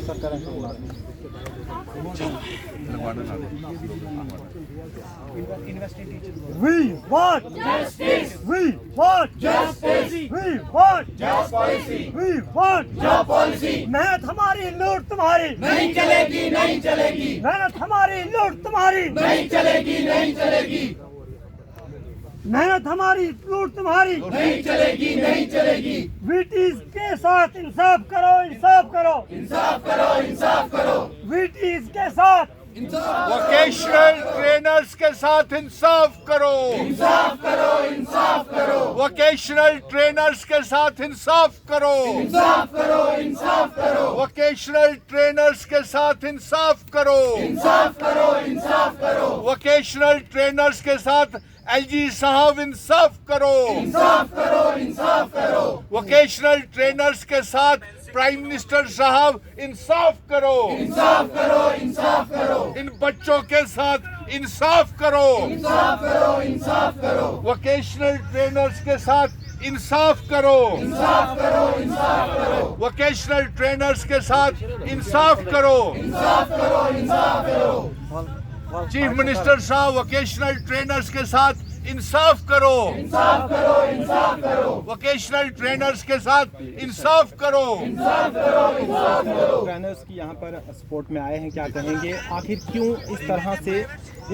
We want justice. We want justice. We want just policy. We want job policy. मेहनत हमारी लूट तुम्हारी नहीं चलेगी, नहीं चलेगी। मेहनत हमारी लूट तुम्हारी नहीं चलेगी, नहीं चलेगी। मेहनत हमारी लूट तुम्हारी नहीं चलेगी, नहीं चलेगी। वीटीज के साथ इंसाफ करो, इंसाफ करो, इंसाफ करो, इंसाफ करो। वीटीज के साथ वोकेशनल ट्रेनर्स के साथ इंसाफ करो, इंसाफ करो, इंसाफ करो। वोकेशनल ट्रेनर्स के साथ इंसाफ करो, इंसाफ करो, इंसाफ करो। वोकेशनल ट्रेनर्स के साथ इंसाफ करो, इंसाफ करो, इंसाफ करो। वोकेशनल ट्रेनर्स के साथ एलजी साहब इंसाफ करो, इंसाफ करो, इंसाफ करो। वोकेशनल ट्रेनर्स के साथ प्राइम मिनिस्टर साहब इंसाफ करो, इंसाफ करो, इंसाफ करो। इन बच्चों के साथ इंसाफ करो, इंसाफ करो, इंसाफ करो। वोकेशनल ट्रेनर्स के साथ इंसाफ करो, इंसाफ करो, इंसाफ करो। वोकेशनल ट्रेनर्स के साथ इंसाफ करो। इंसाफ करो, इंसाफ करो। चीफ मिनिस्टर साहब वोकेशनल ट्रेनर्स के साथ इंसाफ करो, इंसाफ करो, इंसाफ करो। वोकेशनल ट्रेनर्स के साथ इंसाफ करो। इंसाफ करो, इंसाफ करो। ट्रेनर्स की यहाँ पर सपोर्ट में आए हैं, क्या कहेंगे आखिर क्यों इस तरह से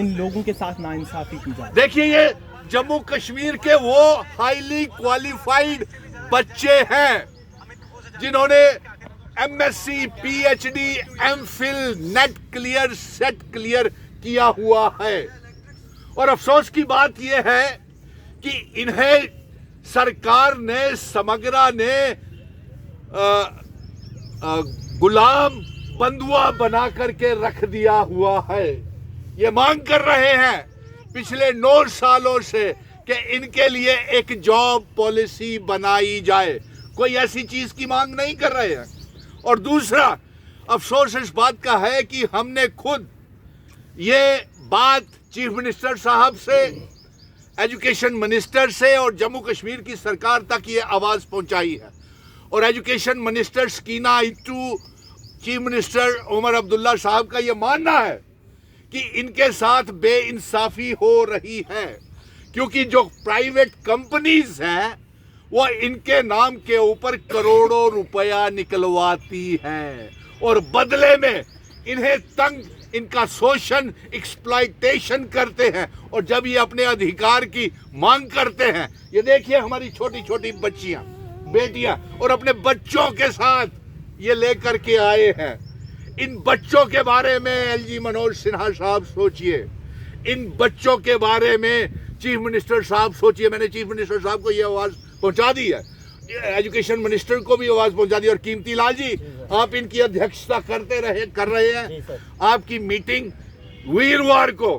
इन लोगों के साथ नाइंसाफी की जाए? देखिए, ये जम्मू कश्मीर के वो हाईली क्वालिफाइड बच्चे हैं जिन्होंने MSc, PhD, MPhil, net clear, set clear किया हुआ है। और अफसोस की बात यह है कि इन्हें सरकार ने, समग्रा ने गुलाम बंधुआ बना करके रख दिया हुआ है। ये मांग कर रहे हैं पिछले 9 सालों से कि इनके लिए एक जॉब पॉलिसी बनाई जाए। कोई ऐसी चीज की मांग नहीं कर रहे हैं। और दूसरा अफसोस इस बात का है कि हमने खुद ये बात चीफ मिनिस्टर साहब से, एजुकेशन मिनिस्टर से और जम्मू कश्मीर की सरकार तक ये आवाज पहुंचाई है। और education minister Sakina Itoo, chief minister Omar Abdullah साहब का ये मानना है कि इनके साथ बेइंसाफी हो रही है, क्योंकि जो प्राइवेट कंपनीज हैं वो इनके नाम के ऊपर करोड़ों रुपया निकलवाती हैं और बदले में इन्हें तंग, इनका शोषण, एक्सप्लॉयटेशन करते हैं। और जब ये अपने अधिकार की मांग करते हैं, ये देखिए हमारी छोटी छोटी बच्चियां, बेटियां, और अपने बच्चों के साथ ये लेकर के आए हैं। इन बच्चों के बारे में एलजी मनोज सिन्हा साहब सोचिए, इन बच्चों के बारे में चीफ मिनिस्टर साहब सोचिए। मैंने चीफ मिनिस्टर साहब को ये आवाज पहुंचा दी है, एजुकेशन मिनिस्टर को भी आवाज पहुंचा दी। और कीमती लाल जी, आप इनकी अध्यक्षता कर रहे हैं। आपकी मीटिंग वीरवार को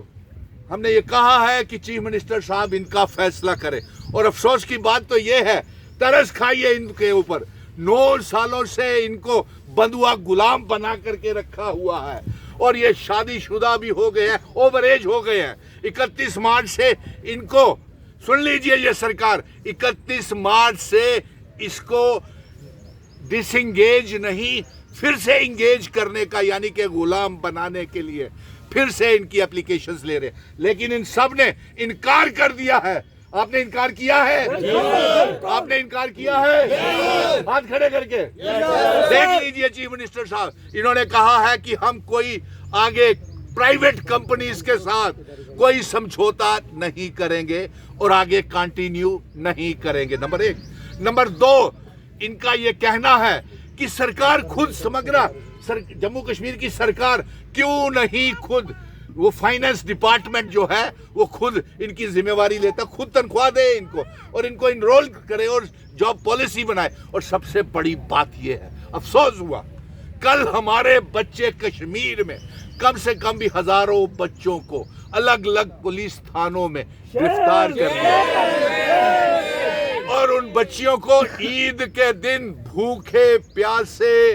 हमने ये कहा है कि चीफ मिनिस्टर साहब इनका फैसला करें। और अफसोस की बात तो ये है, तरस खाइए इनके ऊपर, 9 सालों से इनको बंधुआ गुलाम बना करके रखा हुआ है। और ये शादीशुदा भी हो गए हैं, ओवर एज हो गए हैं। 31 मार्च से इनको, सुन लीजिए ये सरकार, 31 मार्च से इसको डिसएंगेज नहीं, फिर से इंगेज करने का, यानी कि गुलाम बनाने के लिए फिर से इनकी एप्लीकेशंस ले रहे हैं। लेकिन इन सब ने इनकार कर दिया है। आपने इनकार किया है? आपने इनकार किया है? हाथ खड़े करके देख लीजिए चीफ मिनिस्टर साहब, इन्होंने कहा है कि हम कोई आगे प्राइवेट कंपनीज के साथ कोई समझौता नहीं करेंगे और आगे कंटिन्यू नहीं करेंगे। नंबर 1। नंबर 2, इनका यह कहना है कि सरकार खुद, समग्र जम्मू कश्मीर की सरकार क्यों नहीं खुद वो फाइनेंस डिपार्टमेंट जो है वो खुद इनकी जिम्मेवारी लेता, खुद तनख्वाह दे इनको और इनको इनरोल करे और जॉब पॉलिसी बनाए। और सबसे बड़ी बात यह है, अफसोस हुआ कल हमारे बच्चे कश्मीर में कम से कम भी हजारों बच्चों को अलग अलग पुलिस थानों में गिरफ्तार कर लिया और उन बच्चियों को ईद के दिन भूखे प्यासे,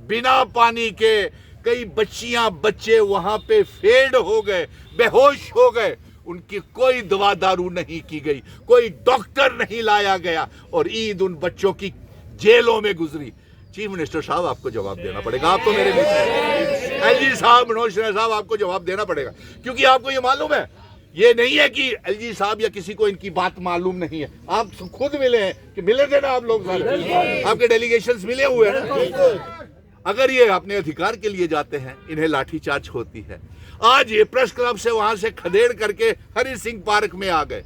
बिना पानी के, कई बच्चियां, बच्चे वहां पे फेड हो गए, बेहोश हो गए। उनकी कोई दवा दारू नहीं की गई, कोई डॉक्टर नहीं लाया गया और ईद उन बच्चों की जेलों में गुजरी। चीफ मिनिस्टर साहब आपको जवाब देना पड़ेगा। आप तो मेरे मित्र एलजी साहब, मनोज सिन्हा साहब, आपको जवाब देना पड़ेगा, क्योंकि आपको ये मालूम है, ये नहीं है कि एलजी साहब या किसी को इनकी बात मालूम नहीं है। आप खुद मिले हैं कि मिले थे ना आप लोग सारे, आपके डेलीगेशंस मिले हुए हैं ना। अगर ये अपने अधिकार के लिए जाते हैं, इन्हें लाठीचार्ज होती है। आज ये प्रेस क्लब से वहां से खदेड़ करके हरि सिंह पार्क में आ गए,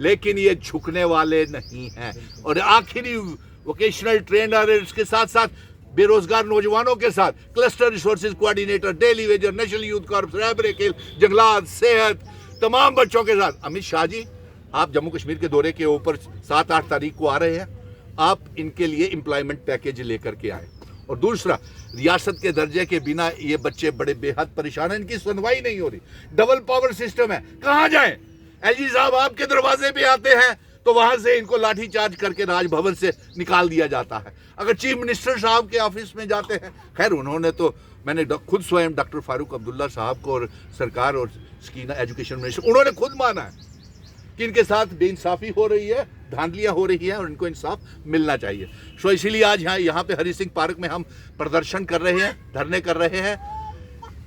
लेकिन ये झुकने वाले नहीं हैं। और आखिरी वोकेशनल ट्रेनर के साथ साथ बेरोजगार नौजवानों के साथ cluster resources coordinator, daily wager, national youth corps, रैबरेकेल, जंगलात, सेहत, तमाम बच्चों के साथ। अमित शाह जी, आप जम्मू कश्मीर के दौरे के ऊपर 7-8 तारीख को आ रहे हैं, आप इनके लिए एम्प्लॉयमेंट पैकेज लेकर के आए। और दूसरा, रियासत के दर्जे के बिना ये बच्चे बड़े बेहद परेशान हैं, इनकी सुनवाई नहीं हो रही। डबल पावर सिस्टम है, कहां जाएं? एलजी साहब आपके दरवाजे पे आते हैं तो वहां से इनको लाठीचार्ज करके राजभवन से निकाल दिया जाता है। अगर चीफ मिनिस्टर साहब के ऑफिस में जाते हैं, खैर उन्होंने तो, मैंने खुद स्वयं डॉक्टर फारूक अब्दुल्ला साहब को और सरकार और स्कीना एजुकेशन मिनिस्टर, उन्होंने खुद माना है कि इनके साथ बेइंसाफी हो रही है, धांधलियां हो रही है और इनको इंसाफ मिलना चाहिए। सो इसीलिए आज यहाँ पे हरि सिंह पार्क में हम प्रदर्शन कर रहे हैं, धरने कर रहे हैं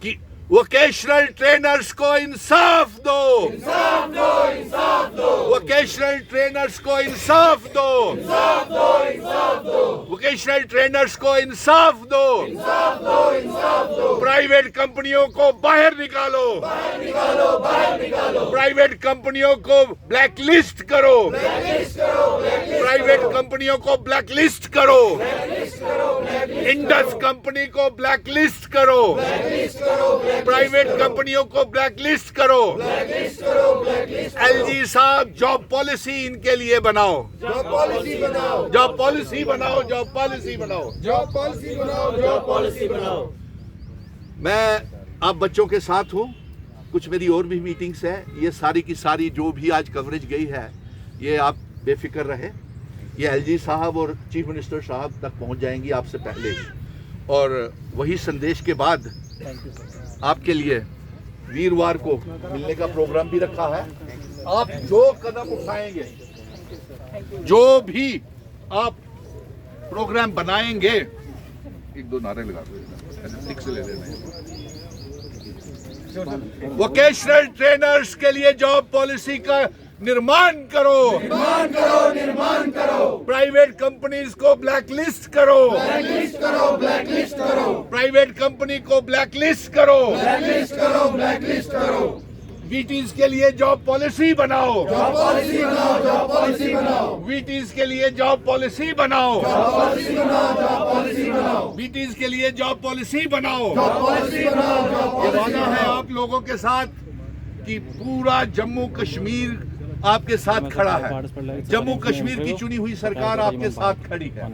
कि वोकेशनल ट्रेनर्स को इंसाफ दो, इंसाफ दो, इंसाफ दो। वोकेशनल ट्रेनर्स को इंसाफ दो, इंसाफ दो, इंसाफ दो। वोकेशनल ट्रेनर्स को इंसाफ दो, इंसाफ दो, इंसाफ दो। प्राइवेट कंपनियों को बाहर निकालो, बाहर निकालो, बाहर निकालो। प्राइवेट कंपनियों को ब्लैक लिस्ट करो, ब्लैक लिस्ट करो, ब्लैक लिस्ट। प्राइवेट कंपनियों को ब्लैक लिस्ट करो, ब्लैक लिस्ट करो, ब्लैक लिस्ट। इंडस कंपनी को ब्लैक लिस्ट करो, ब्लैक लिस्ट करो। प्राइवेट कंपनियों को ब्लैक लिस्ट करो, ब्लैक लिस्ट करो, ब्लैक लिस्ट। एलजी साहब, जॉब पॉलिसी इनके लिए बनाओ, जॉब पॉलिसी बनाओ, जॉब पॉलिसी बनाओ, जॉब पॉलिसी बनाओ, जॉब पॉलिसी बनाओ, जॉब पॉलिसी बनाओ। मैं आप बच्चों के साथ हूँ, कुछ मेरी और भी मीटिंग्स है। ये सारी की सारी जो भी आज कवरेज गई है, ये आप बेफिक्र रहे, ये एलजी साहब और चीफ मिनिस्टर साहब तक पहुँच जाएंगी आपसे पहले ही। और वही संदेश के बाद आपके लिए वीरवार को मिलने का प्रोग्राम भी रखा है। आप जो कदम उठाएंगे, जो भी आप प्रोग्राम बनाएंगे, 1-2 नारे लगा दो, ठीक से ले लेना। वोकेशनल ट्रेनर्स के लिए जॉब पॉलिसी का निर्माण करो, निर्माण करो, निर्माण करो। प्राइवेट कंपनीज को ब्लैक लिस्ट करो, ब्लैक लिस्ट करो, ब्लैक लिस्ट करो। प्राइवेट कंपनी को ब्लैक लिस्ट करो, ब्लैक लिस्ट करो, ब्लैक लिस्ट करो। वीटीज के लिए जॉब पॉलिसी बनाओ, जॉब पॉलिसी बनाओ, जॉब पॉलिसी बनाओ। वीटीज के लिए जॉब पॉलिसी बनाओ, जॉब पॉलिसी बनाओ, जॉब पॉलिसी बनाओ। वीटीज के लिए जॉब पॉलिसी बनाओ, जॉब पॉलिसी बनाओ, जॉब पॉलिसी। वादा है आप लोगों के साथ कि पूरा जम्मू कश्मीर आपके साथ खड़ा है। जम्मू कश्मीर की चुनी हुई सरकार आपके साथ खड़ी है।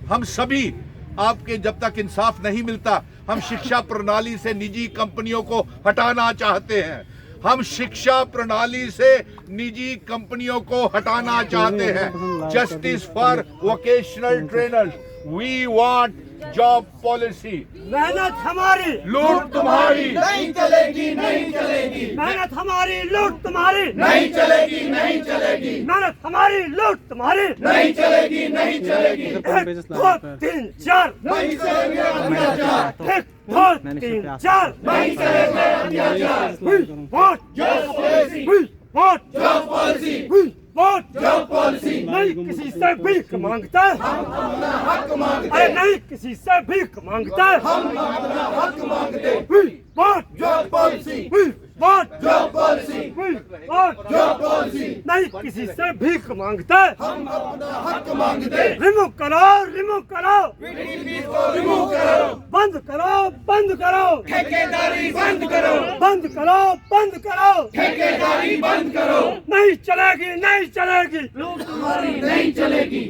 हम सभी आपके, जब तक इंसाफ नहीं मिलता, हम शिक्षा प्रणाली से निजी कंपनियों को हटाना चाहते हैं। हम शिक्षा प्रणाली से निजी कंपनियों को हटाना चाहते हैं। Justice for vocational trainers, we want job policy. मेहनत हमारी, लूट तुम्हारी नहीं चलेगी, नहीं चलेगी। मेहनत हमारी, लूट तुम्हारी नहीं चलेगी, नहीं चलेगी। मेहनत हमारी, लूट तुम्हारी नहीं चलेगी, नहीं चलेगी। 1, 2, 3, 4 नहीं चलेगी अत्याचार। 1, 2, 3, 4 नहीं चलेगी अत्याचार। We want job policy, we want job policy, we want job policy. नहीं किसी से भीख मांगता है, हम अपना हक मांगते, अरे नहीं किसी से भीख मांगता है। हम अपना हक मांगते। We want job policy, we want job policy, we want job policy. नहीं किसी से भीख मांगता है। हम अपना हक मांगते। रिमूव करो, रिमूव करो, रिमूव करो, बंद करो, बंद करो, ठेकेदारी बंद करो, बंद करो, बंद करो। ठेकेदारी बंद करो। नहीं चलेगी, नहीं चलेगी। लूट तुम्हारी नहीं चलेगी।